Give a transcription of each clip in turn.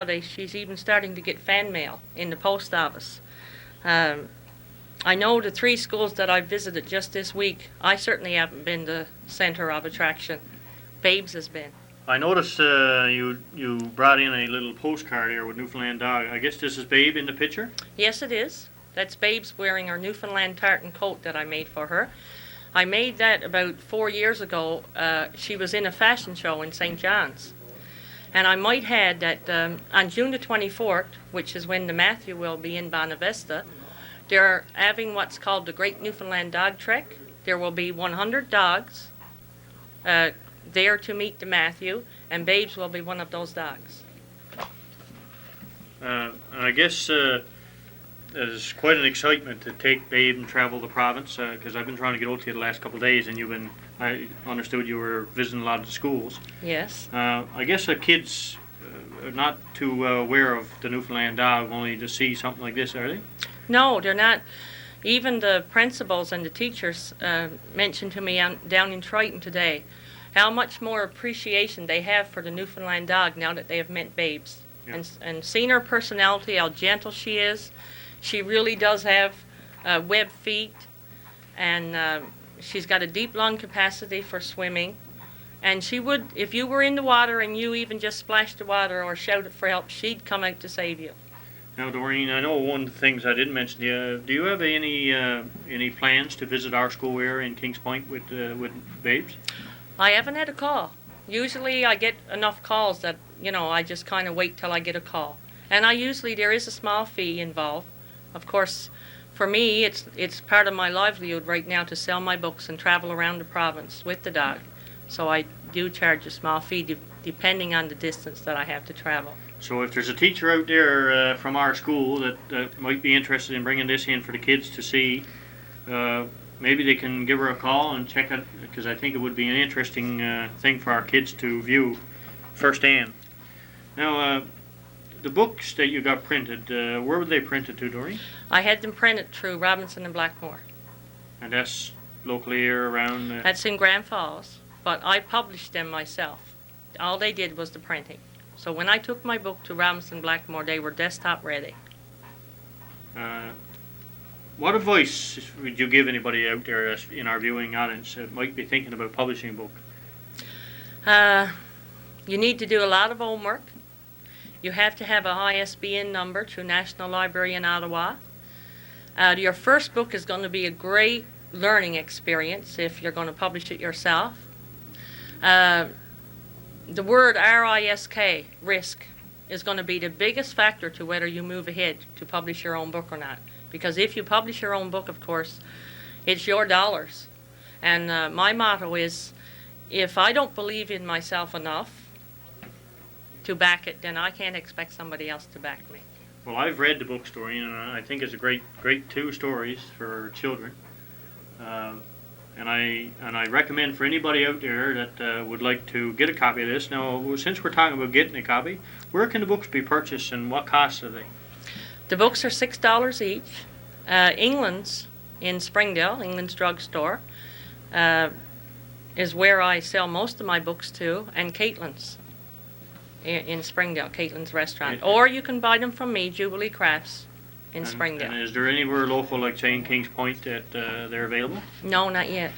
She's even starting to get fan mail in the post office. Um, I know the three schools that I've visited just this week, I certainly haven't been the center of attraction. Babes has been. I noticed you brought in a little postcard here with Newfoundland Dog. I guess this is Babe in the picture? Yes, it is. That's Babes wearing our Newfoundland tartan coat that I made for her. I made that about 4 years ago. She was in a fashion show in St. John's. And I might add that on June the 24th, which is when the Matthew will be in Bonavista, they're having what's called the Great Newfoundland Dog Trek. There will be 100 dogs there to meet the Matthew, and Babes will be one of those dogs. I guess there's quite an excitement to take Babe and travel the province, because I've been trying to get out to you the last couple of days, and I understood you were visiting a lot of the schools. Yes. I guess the kids are not too aware of the Newfoundland Dog, only to see something like this, are they? No, they're not. Even the principals and the teachers mentioned to me down in Triton today how much more appreciation they have for the Newfoundland dog now that they have met Babes. Yeah. And seeing her personality, how gentle she is. She really does have webbed feet, and she's got a deep lung capacity for swimming. And she would, if you were in the water and you even just splashed the water or shouted for help, she'd come out to save you. Now, Doreen, I know one of the things I didn't mention to you. Do you have any plans to visit our school here in Kings Point with Babes? I haven't had a call. Usually I get enough calls that, I just kind of wait till I get a call. And there is a small fee involved. Of course, for me, it's part of my livelihood right now to sell my books and travel around the province with the dog. So I do charge a small fee depending on the distance that I have to travel. So if there's a teacher out there from our school that might be interested in bringing this in for the kids to see, maybe they can give her a call and check it, because I think it would be an interesting thing for our kids to view firsthand. Now, the books that you got printed, where were they printed to, Doreen? I had them printed through Robinson and Blackmore. And that's locally here around? That's in Grand Falls, but I published them myself. All they did was the printing. So when I took my book to Robinson Blackmore, they were desktop ready. What advice would you give anybody out there in our viewing audience that might be thinking about publishing a book? You need to do a lot of homework. You have to have a ISBN number through National Library in Ottawa. Your first book is going to be a great learning experience if you're going to publish it yourself. The word RISK, risk, is going to be the biggest factor to whether you move ahead to publish your own book or not. Because if you publish your own book, of course, it's your dollars. And my motto is, if I don't believe in myself enough to back it, then I can't expect somebody else to back me. Well, I've read the book, Doreen, and I think it's a great two stories for children. And I recommend for anybody out there that would like to get a copy of this. Now, since we're talking about getting a copy, where can the books be purchased and what cost are they? The books are $6 each. England's in Springdale, England's drugstore, is where I sell most of my books to, and Caitlin's in Springdale, Caitlin's restaurant. Or you can buy them from me, Jubilee Crafts, in Springdale. And is there anywhere local, like say in Kings Point, that they're available? No, not yet.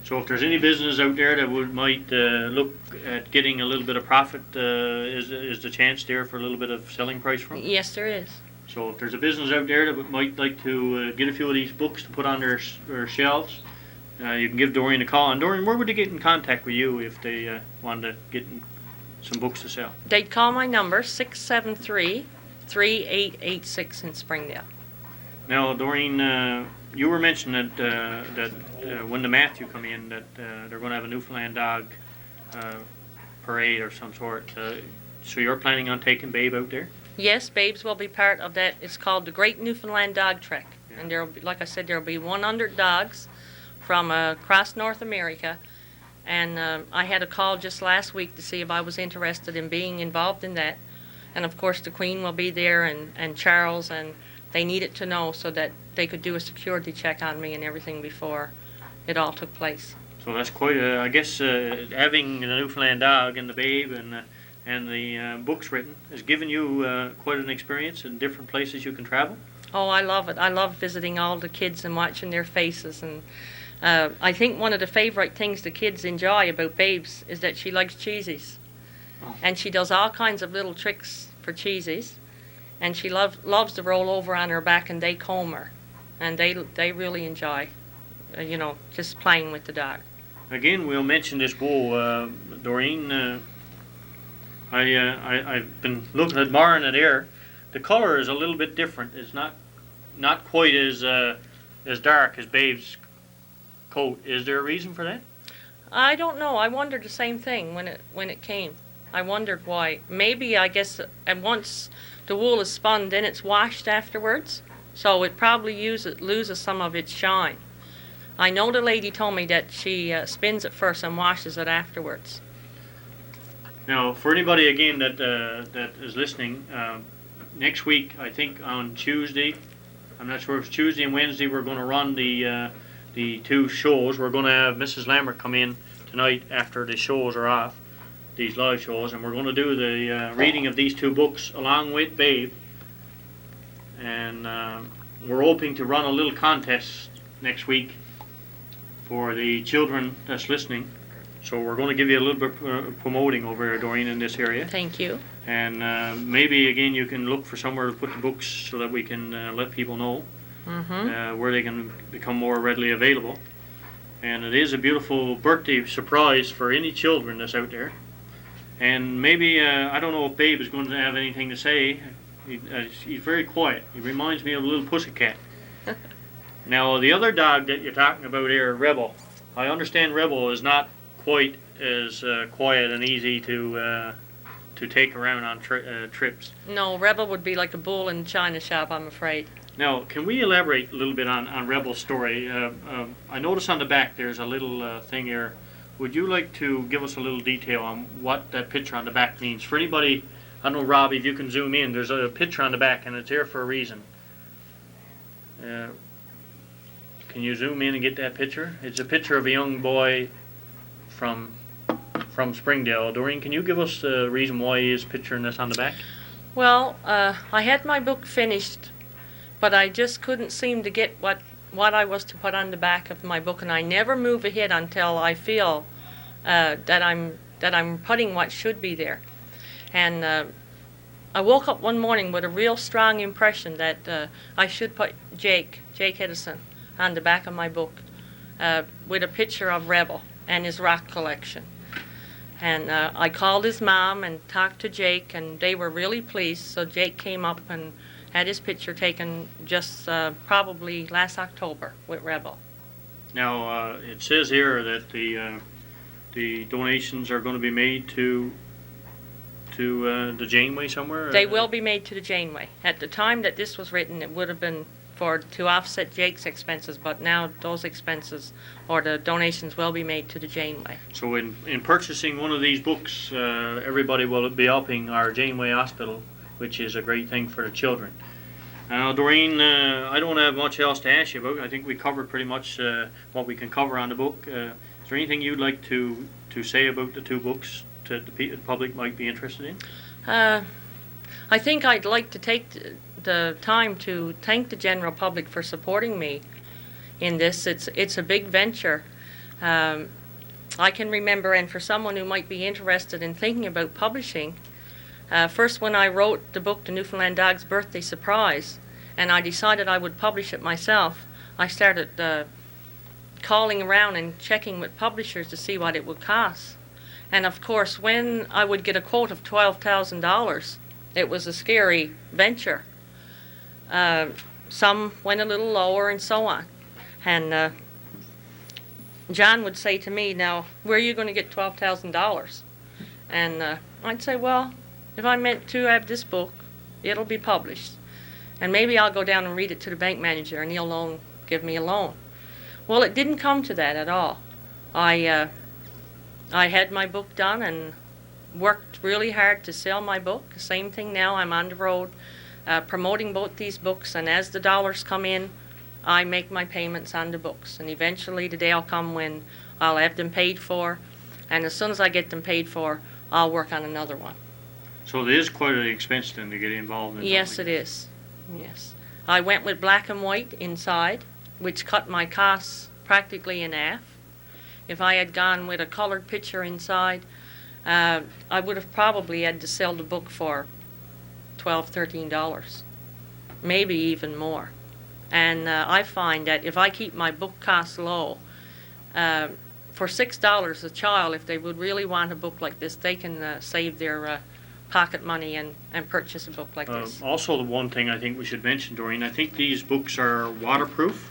So if there's any business out there that might look at getting a little bit of profit, is the chance there for a little bit of selling price from? Yes, there is. So if there's a business out there that might like to get a few of these books to put on their shelves, you can give Doreen a call. And Doreen, where would they get in contact with you if they wanted to get some books to sell? They'd call my number, 673-3886 in Springdale. Now, Doreen, you were mentioning that when the Matthew come in, that they're going to have a Newfoundland dog parade or some sort. So you're planning on taking Babe out there? Yes, Babes will be part of that. It's called the Great Newfoundland Dog Trek. Yeah. And there'll be, like I said, there'll be 100 dogs from across North America. And I had a call just last week to see if I was interested in being involved in that. And of course the Queen will be there, and Charles, and they needed to know so that they could do a security check on me and everything before it all took place. So that's quite, I guess, having the Newfoundland dog and the Babe and and the books written has given you quite an experience in different places you can travel. Oh, I love it. I love visiting all the kids and watching their faces. And I think one of the favorite things the kids enjoy about Babes is that she likes cheesies. Oh. And she does all kinds of little tricks for cheesies. And she loves to roll over on her back and they comb her. And they really enjoy, just playing with the dog. Again, we'll mention this wool, Doreen. I've been admiring it here. The color is a little bit different. It's not quite as dark as Babe's coat. Is there a reason for that? I don't know. I wondered the same thing when it came. I wondered why. Maybe, I guess, and once the wool is spun, then it's washed afterwards, so it probably loses some of its shine. I know the lady told me that she spins it first and washes it afterwards. Now, for anybody again that is listening, next week, I think on Tuesday, I'm not sure if it's Tuesday and Wednesday, we're going to run the two shows. We're going to have Mrs. Lambert come in tonight after the shows are off, these live shows, and we're going to do the reading of these two books along with Babe. And we're hoping to run a little contest next week for the children that's listening. So we're going to give you a little bit of promoting over here, Doreen, in this area. Thank you. And maybe, again, you can look for somewhere to put the books so that we can let people know where they can become more readily available. And it is a beautiful birthday surprise for any children that's out there. And maybe, I don't know if Babe is going to have anything to say. He's very quiet. He reminds me of a little pussycat. Now, the other dog that you're talking about here, Rebel, I understand Rebel is not quite as quiet and easy to take around on trips. No, Rebel would be like a bull in a china shop, I'm afraid. Now, can we elaborate a little bit on Rebel's story? I notice on the back there's a little thing here. Would you like to give us a little detail on what that picture on the back means? For anybody, I don't know, Robbie, if you can zoom in, there's a picture on the back and it's there for a reason. Can you zoom in and get that picture? It's a picture of a young boy from Springdale. Doreen, can you give us the reason why he is picturing this on the back? Well, I had my book finished, but I just couldn't seem to get what I was to put on the back of my book, and I never move ahead until I feel that I'm putting what should be there. And I woke up one morning with a real strong impression that I should put Jake Edison, on the back of my book with a picture of Rebel and his rock collection. And I called his mom and talked to Jake, and they were really pleased. So Jake came up and had his picture taken just probably last October with Rebel. Now, it says here that the donations are going to be made to the Janeway somewhere? They will be made to the Janeway. At the time that this was written, it would have been to offset Jake's expenses, but now those expenses or the donations will be made to the Janeway. So in purchasing one of these books, everybody will be helping our Janeway Hospital, which is a great thing for the children. Now, Doreen, I don't have much else to ask you about. I think we covered pretty much what we can cover on the book. Is there anything you'd like to say about the two books that the public might be interested in? I think I'd like to take the time to thank the general public for supporting me in this. It's a big venture. I can remember, and for someone who might be interested in thinking about publishing, first when I wrote the book, The Newfoundland Dog's Birthday Surprise, and I decided I would publish it myself, I started calling around and checking with publishers to see what it would cost. And of course, when I would get a quote of $12,000, it was a scary venture. Some went a little lower and so on. And John would say to me, now, where are you going to get $12,000? And I'd say, well, if I'm meant to have this book, it'll be published. And maybe I'll go down and read it to the bank manager and he'll give me a loan. Well, it didn't come to that at all. I had my book done and worked really hard to sell my book. Same thing now, I'm on the road promoting both these books, and as the dollars come in, I make my payments on the books. And eventually the day will come when I'll have them paid for, and as soon as I get them paid for, I'll work on another one. So it is quite an expense then to get involved in Yes, something it like is. Yes. I went with black and white inside, which cut my costs practically in half. If I had gone with a colored picture inside, I would have probably had to sell the book for $12, $13, maybe even more. And I find that if I keep my book costs low, for $6 a child, if they would really want a book like this, they can save their pocket money and purchase a book like this. Also, the one thing I think we should mention, Doreen, I think these books are waterproof.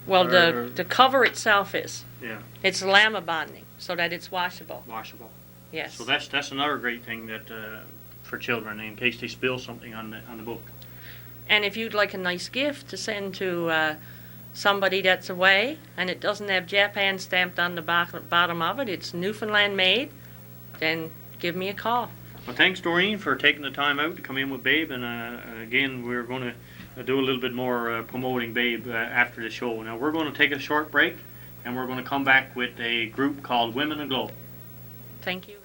Well, the cover itself is. Yeah. It's lama bonding, so that it's washable. Washable. Yes. So that's another great thing that for children in case they spill something on the book. And if you'd like a nice gift to send to somebody that's away, and it doesn't have Japan stamped on the bottom of it, it's Newfoundland made, then give me a call. Well, thanks, Doreen, for taking the time out to come in with Babe. And again, we're going to do a little bit more promoting Babe after the show. Now, we're going to take a short break, and we're going to come back with a group called Women Aglow. Thank you.